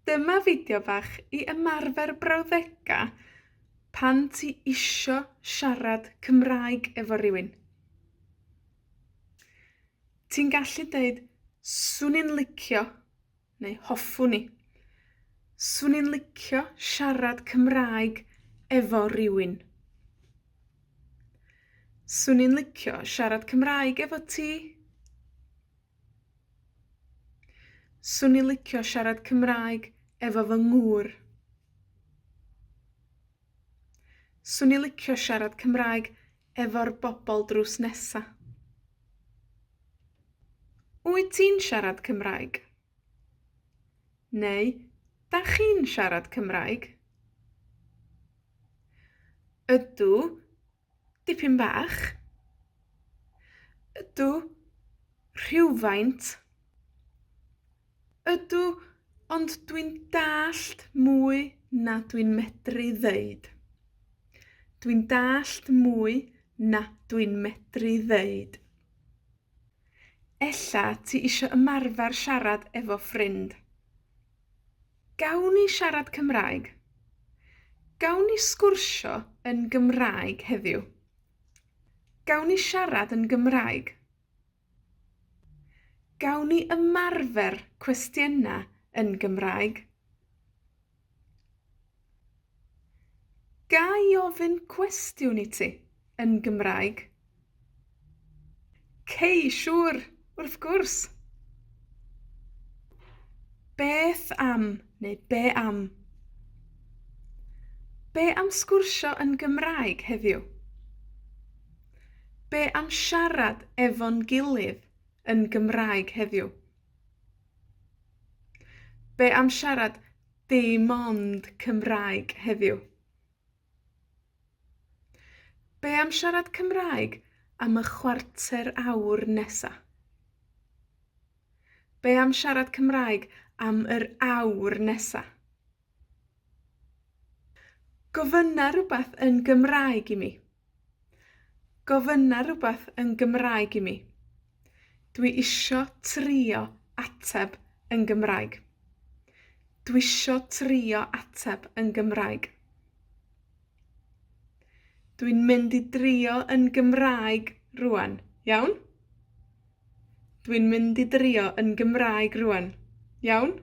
Dyma fideo bach i ymarfer brawddega pan ti isio siarad Cymraeg efo rywun. Ti'n gallu deud, swn i'n licio, neu hoffwn i. Swn i'n licio siarad Cymraeg efo rywun. Swn i'n licio siarad Cymraeg efo ti. Swn i'n licio siarad Cymraeg efo fy ngŵr. Swn i'n licio siarad Cymraeg efo'r bobol drws nesa. Wyt ti'n siarad Cymraeg? Neu, da chi'n siarad Cymraeg? Ydw, dipyn bach. Ydw, rhywfaint. Ydw, ond dwi'n dallt mwy na dwi'n medru ddeud. Dwi'n dallt mwy na dwi'n medru ddeud. Ella ti isio ymarfer siarad efo ffrind. Gawn ni siarad Cymraeg? Gawn ni sgwrsio yn Gymraeg heddiw? Gawn ni siarad yn Gymraeg? Gawn ni ymarfer cwestiyna yn Gymraeg? Ga i ofyn cwestiwn i ti yn Gymraeg? Cei, siŵr, wrth gwrs. Beth am, neu be am? Be am sgwrsio yn Gymraeg heddiw? Be am siarad efo'n gilydd yn Gymraeg heddiw? Be am siarad dim ond Cymraeg heddiw? Be am siarad Cymraeg am y chwarter awr nesa? Be am siarad Cymraeg am yr awr nesa? Gofynna rwbath yn Gymraeg i mi. Gofynna rwbath yn Gymraeg i mi. Dwi isio trio ateb yn Gymraeg. Dwi isio trio ateb yn Gymraeg. Dwi'n mynd i drio yn Gymraeg rŵan, iawn? Dwi'n mynd i drio yn Gymraeg rŵan, iawn?